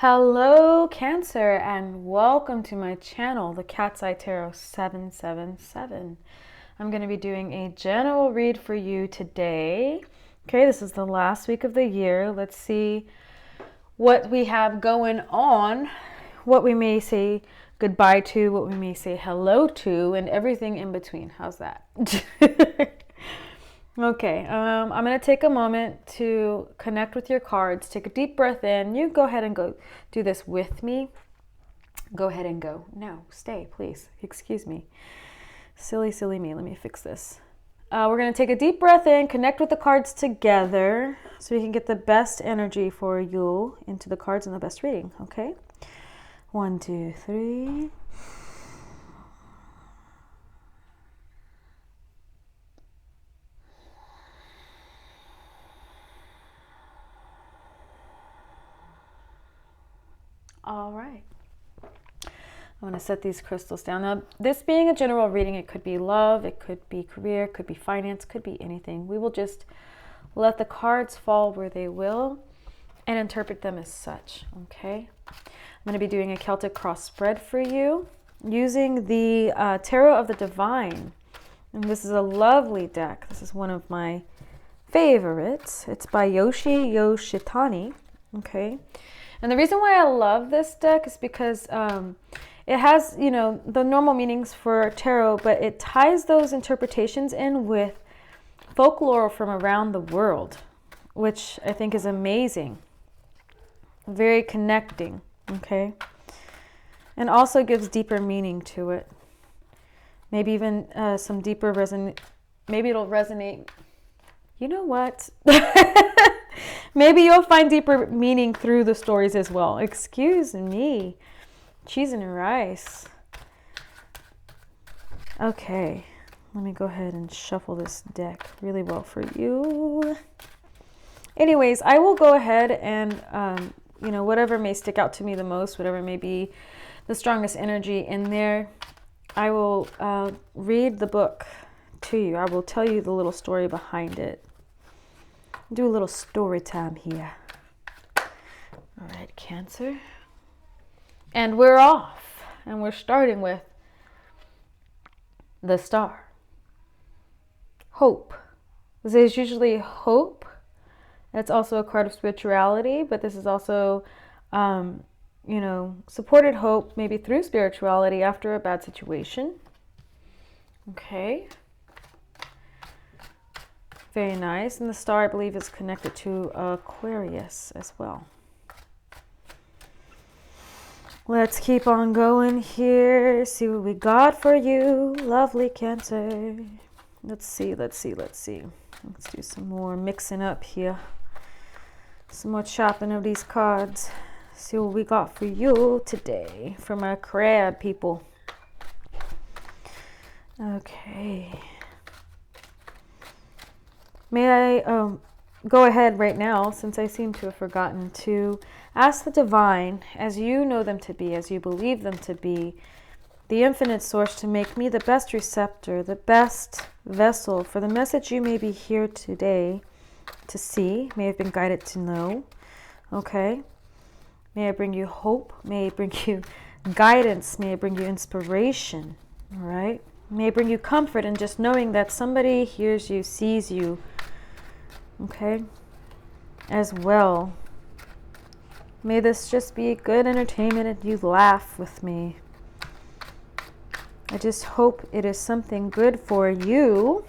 Hello, Cancer, and welcome to my channel, the Cat's Eye Tarot 777. I'm going to be doing a general read for you today. Okay, this is the last week of the year. Let's see what we have going on, what we may say goodbye to, what we may say hello to, and everything in between. How's that? Okay, I'm going to take a moment to connect with your cards. Take a deep breath in. You go ahead and go do this with me. Go ahead and go. No, stay, please. Excuse me. Silly, silly me. Let me fix this. We're going to take a deep breath in, connect with the cards together so we can get the best energy for you into the cards and the best reading, okay? 1, 2, 3. All right. I'm going to set these crystals down. Now, this being a general reading, it could be love, it could be career, it could be finance, could be anything. We will just let the cards fall where they will and interpret them as such, okay? I'm going to be doing a Celtic cross spread for you using the Tarot of the Divine. And this is a lovely deck. This is one of my favorites. It's by Yoshi Yoshitani, okay? And the reason why I love this deck is because it has, the normal meanings for tarot, but it ties those interpretations in with folklore from around the world, which I think is amazing. Very connecting, okay? And also gives deeper meaning to it. Maybe even some deeper maybe it'll resonate. You know what? Maybe you'll find deeper meaning through the stories as well. Excuse me. Cheese and rice. Okay. Let me go ahead and shuffle this deck really well for you. Anyways, I will go ahead and, whatever may stick out to me the most, whatever may be the strongest energy in there, I will read the book to you. I will tell you the little story behind it. Do a little story time here. All right, Cancer. And we're off. And we're starting with the Star. Hope. This is usually hope. It's also a card of spirituality, but this is also, supported hope, maybe through spirituality after a bad situation. Okay. Very nice. And the star, I believe, is connected to Aquarius as well. Let's keep on going here. See what we got for you. Lovely Cancer. Let's see. Let's do some more mixing up here. Some more chopping of these cards. See what we got for you today from our crab people. Okay. May I go ahead right now, since I seem to have forgotten, to ask the divine, as you know them to be, as you believe them to be, the infinite source, to make me the best receptor, the best vessel for the message you may be here today to see, may have been guided to know. Okay? May I bring you hope. May I bring you guidance. May I bring you inspiration. All right? May I bring you comfort in just knowing that somebody hears you, sees you. Okay? As well. May this just be good entertainment and you laugh with me. I just hope it is something good for you.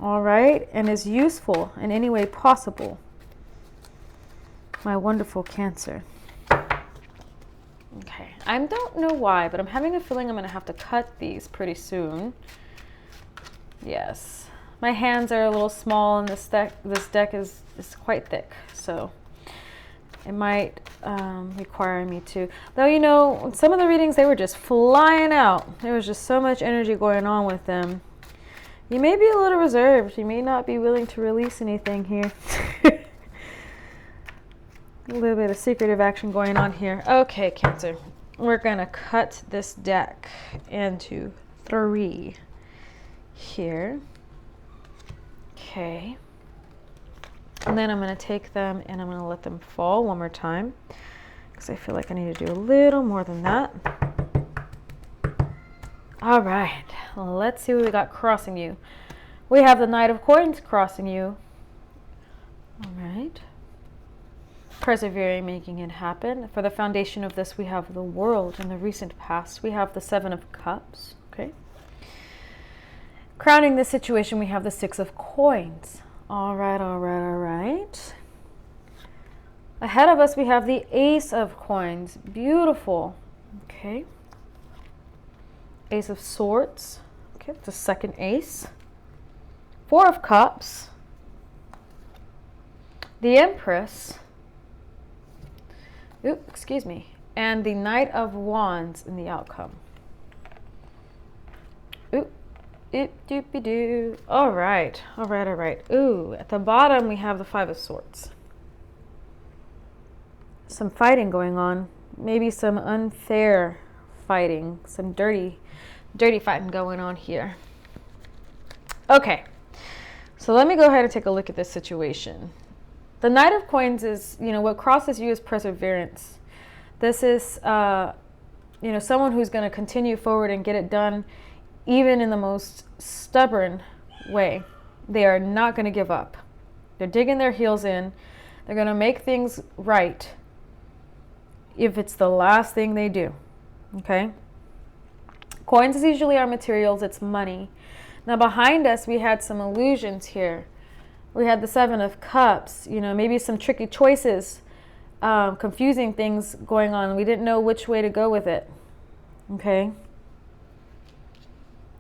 All right? And is useful in any way possible. My wonderful Cancer. Okay. I don't know why, but I'm having a feeling I'm going to have to cut these pretty soon. Yes. My hands are a little small and this deck is quite thick, so it might require me to. Though, some of the readings, they were just flying out. There was just so much energy going on with them. You may be a little reserved. You may not be willing to release anything here. A little bit of secretive action going on here. Okay, Cancer. We're going to cut this deck into 3 here. Okay. And then I'm going to take them and I'm going to let them fall one more time. because I feel like I need to do a little more than that. All right, let's see what we got crossing you. We have the Knight of Coins crossing you. All right. Persevering, making it happen. For the foundation of this, we have the World. In the recent past, we have the Seven of Cups. Okay. Crowning this situation, we have the Six of Coins. All right, all right, all right. Ahead of us, we have the Ace of Coins. Beautiful. Okay. Ace of Swords. Okay, the second ace. Four of Cups. The Empress. Oops, excuse me. And the Knight of Wands in the outcome. Oop, oop, doopy doo. All right, all right, all right. Ooh, at the bottom we have the Five of Swords. Some fighting going on. Maybe some unfair fighting. Some dirty fighting going on here. Okay, so let me go ahead and take a look at this situation. The Knight of Coins is, what crosses you is perseverance. This is, someone who's going to continue forward and get it done, even in the most stubborn way. They are not going to give up. They're digging their heels in. They're going to make things right if it's the last thing they do. Okay? Coins is usually our materials. It's money. Now behind us, we had some illusions here. We had the Seven of Cups, maybe some tricky choices, confusing things going on. We didn't know which way to go with it. Okay?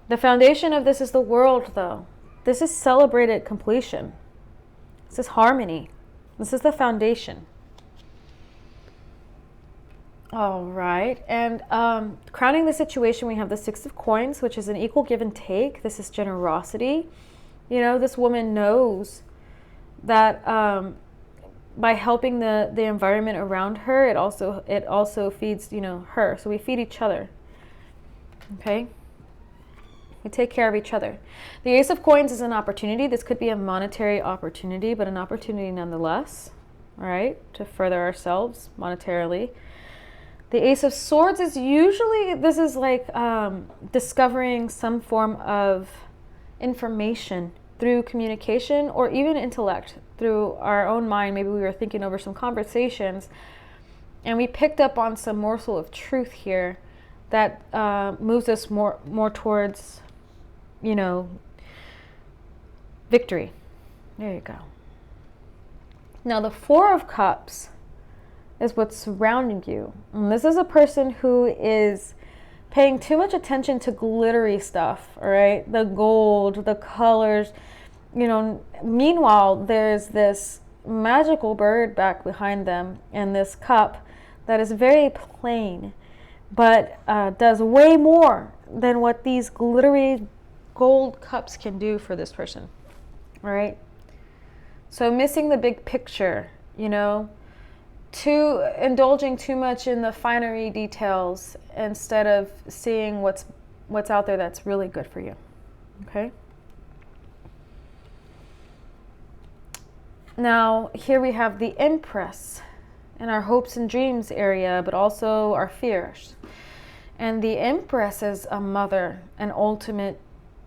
The foundation of this is the World, though. This is celebrated completion. This is harmony. This is the foundation. All right. And crowning the situation, we have the Six of Coins, which is an equal give and take. This is generosity. This woman knows that by helping the environment around her, it also feeds, her. So we feed each other. Okay? We take care of each other. The Ace of Coins is an opportunity. This could be a monetary opportunity, but an opportunity nonetheless, all right, to further ourselves monetarily. The Ace of Swords is usually, this is like discovering some form of information through communication or even intellect, through our own mind. Maybe we were thinking over some conversations and we picked up on some morsel of truth here that moves us more towards, victory. There you go. Now the Four of Cups is what's surrounding you. And this is a person who is paying too much attention to glittery stuff, all right? The gold, the colors, meanwhile, there's this magical bird back behind them and this cup that is very plain, but does way more than what these glittery gold cups can do for this person, all right? So missing the big picture, indulging too much in the finery details instead of seeing what's out there that's really good for you. Okay? Now, here we have the Empress in our hopes and dreams area, but also our fears. And the Empress is a mother, an ultimate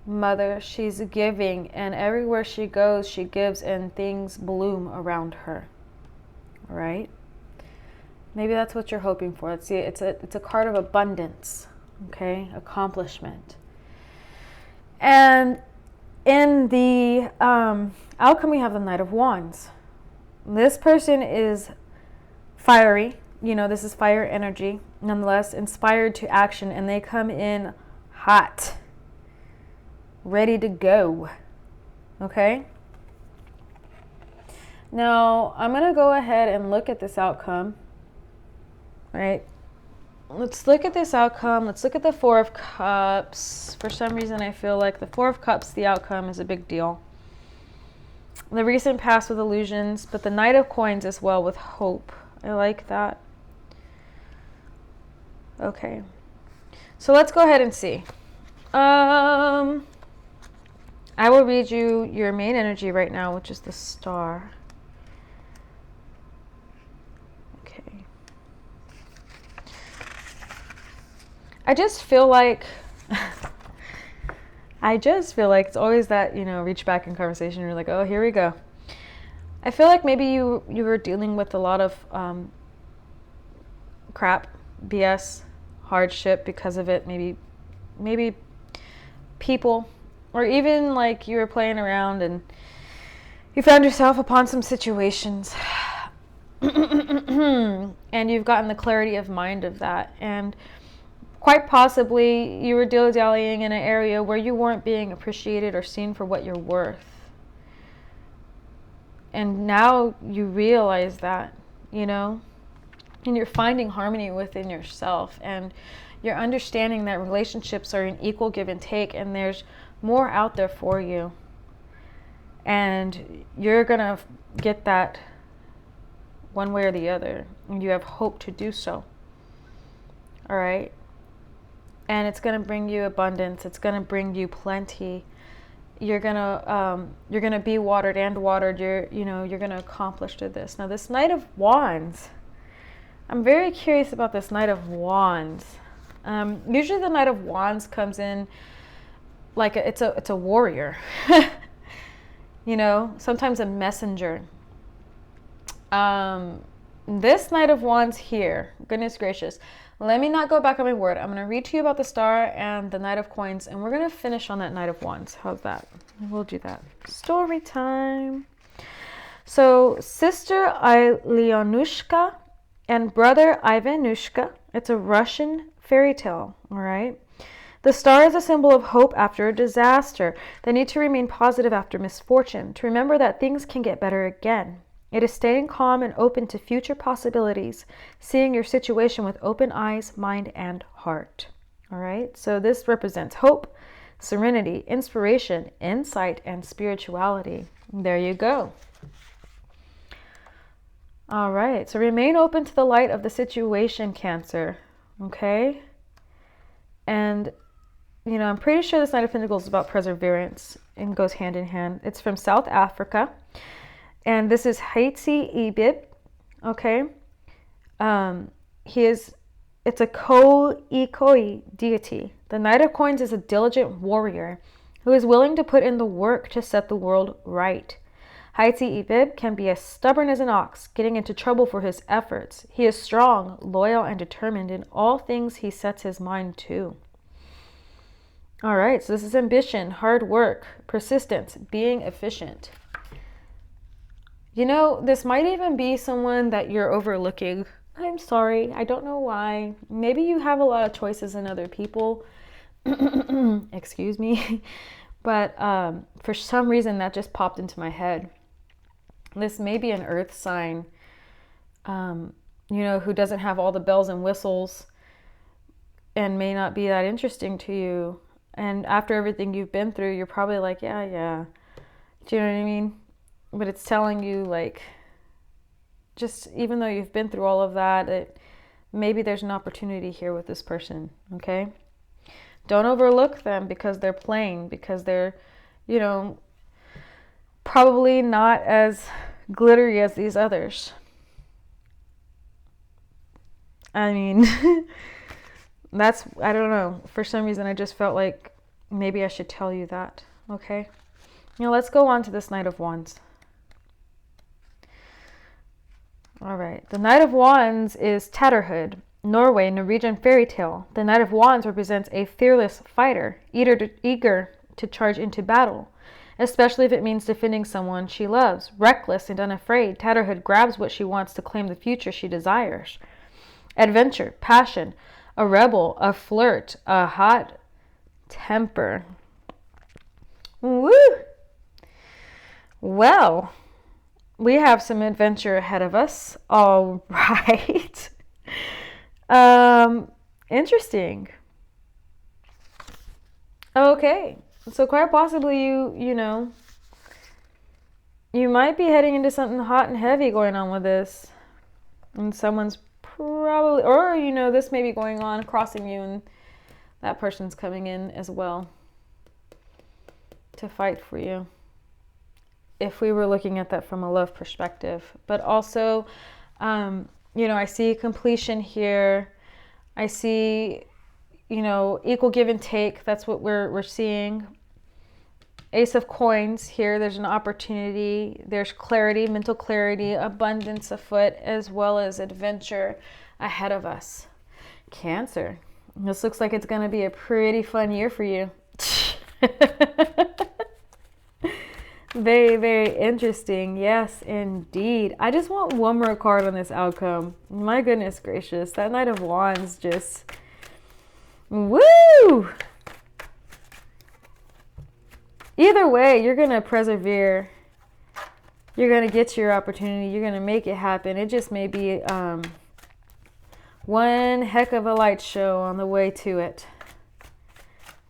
mother. She's giving, and everywhere she goes, she gives, and things bloom around her. All right? Maybe that's what you're hoping for. It's a card of abundance, okay? Accomplishment. And in the outcome, we have the Knight of Wands. This person is fiery. This is fire energy. Nonetheless, inspired to action, and they come in hot, ready to go, okay? Now, I'm going to go ahead and look at this outcome. Right, let's look at this outcome. Let's look at the Four of Cups. For some reason, I feel like the Four of Cups, the outcome is a big deal. The recent past with illusions, but the Knight of Coins as well with hope. I like that. Okay, so let's go ahead and see. I will read you your main energy right now, which is the Star. I just feel like it's always that, reach back in conversation. You're like, oh, here we go. I feel like maybe you were dealing with a lot of crap, BS, hardship because of it. Maybe people, or even like you were playing around and you found yourself upon some situations and you've gotten the clarity of mind of that. And quite possibly you were dilly-dallying in an area where you weren't being appreciated or seen for what you're worth. And now you realize that, and you're finding harmony within yourself, and you're understanding that relationships are an equal give and take, and there's more out there for you. And you're going to get that one way or the other, and you have hope to do so. All right? And it's going to bring you abundance. It's going to bring you plenty. You're gonna be watered and watered. You're gonna accomplish this. Now, this Knight of Wands, I'm very curious about this Knight of Wands. Usually, the Knight of Wands comes in like it's a warrior. Sometimes a messenger. This Knight of Wands here, goodness gracious. Let me not go back on my word. I'm going to read to you about the Star and the Knight of Coins, and we're going to finish on that Knight of Wands. How's that? We'll do that. Story time. So, Sister Ilyonushka and Brother Ivanushka. It's a Russian fairy tale, all right? The star is a symbol of hope after a disaster. The need to remain positive after misfortune, to remember that things can get better again. It is staying calm and open to future possibilities, seeing your situation with open eyes, mind, and heart. All right? So this represents hope, serenity, inspiration, insight, and spirituality. There you go. All right. So remain open to the light of the situation, Cancer. Okay? And, I'm pretty sure this Knight of Pentacles is about perseverance and goes hand in hand. It's from South Africa. And this is Haitsi Ibib, okay? It's a Khoekhoe deity. The Knight of Coins is a diligent warrior who is willing to put in the work to set the world right. Haitsi Ibib can be as stubborn as an ox, getting into trouble for his efforts. He is strong, loyal, and determined in all things he sets his mind to. All right, so this is ambition, hard work, persistence, being efficient. This might even be someone that you're overlooking. I'm sorry. I don't know why. Maybe you have a lot of choices in other people. Excuse me. But for some reason, that just popped into my head. This may be an earth sign, who doesn't have all the bells and whistles and may not be that interesting to you. And after everything you've been through, you're probably like, yeah. Do you know what I mean? But it's telling you, like, just even though you've been through all of that, maybe there's an opportunity here with this person, okay? Don't overlook them because they're plain, because they're, probably not as glittery as these others. I mean, I don't know. For some reason, I just felt like maybe I should tell you that, okay? Let's go on to this Knight of Wands. All right. The Knight of Wands is Tatterhood, Norway, Norwegian fairy tale. The Knight of Wands represents a fearless fighter, eager to charge into battle, especially if it means defending someone she loves. Reckless and unafraid, Tatterhood grabs what she wants to claim the future she desires. Adventure, passion, a rebel, a flirt, a hot temper. Woo! Well, we have some adventure ahead of us. All right. Interesting. Okay. So quite possibly you might be heading into something hot and heavy going on with this. And someone's probably, or this may be going on, crossing you, and that person's coming in as well to fight for you. If we were looking at that from a love perspective. But also, I see completion here. I see, equal give and take. That's what we're seeing. Ace of Coins here. There's an opportunity. There's clarity, mental clarity, abundance afoot, as well as adventure ahead of us. Cancer. This looks like it's going to be a pretty fun year for you. Very, very interesting. Yes, indeed. I just want one more card on this outcome. My goodness gracious. That Knight of Wands just... Woo! Either way, you're going to persevere. You're going to get your opportunity. You're going to make it happen. It just may be one heck of a light show on the way to it.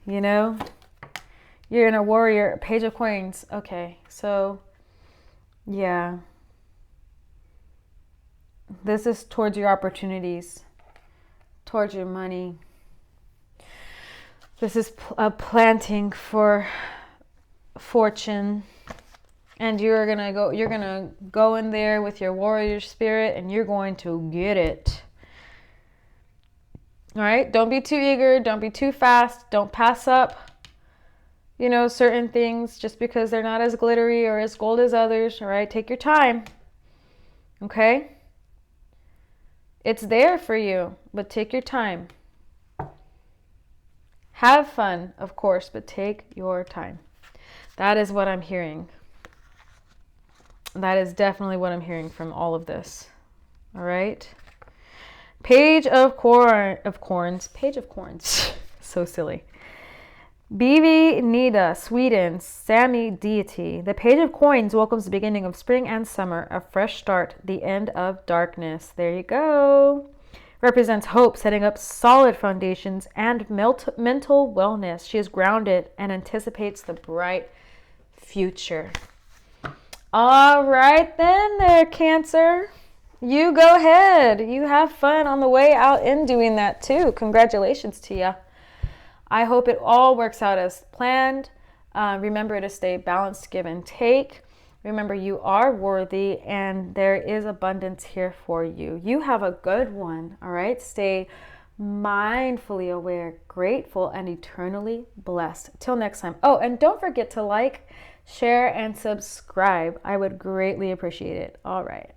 You're in a warrior. Page of Coins. Okay, so yeah. This is towards your opportunities, towards your money. This is a planting for fortune, and you're gonna go in there with your warrior spirit, and you're going to get it. All right, don't be too eager, don't be too fast, don't pass up certain things just because they're not as glittery or as gold as others. All right, take your time. Okay, it's there for you, but take your time. Have fun, of course, but take your time. That is what I'm hearing. That is definitely what I'm hearing from all of this. All right. Page of Corns. Page of Corns. So silly. Bivi Nida, Sweden, Sami deity. The Page of Coins welcomes the beginning of spring and summer, a fresh start, the end of darkness. There you go. Represents hope, setting up solid foundations and mental wellness. She is grounded and anticipates the bright future. All right then there, Cancer. You go ahead. You have fun on the way out in doing that too. Congratulations to you. I hope it all works out as planned. Remember to stay balanced, give and take. Remember, you are worthy and there is abundance here for you. You have a good one, all right? Stay mindfully aware, grateful, and eternally blessed. Till next time. Oh, and don't forget to like, share, and subscribe. I would greatly appreciate it. All right.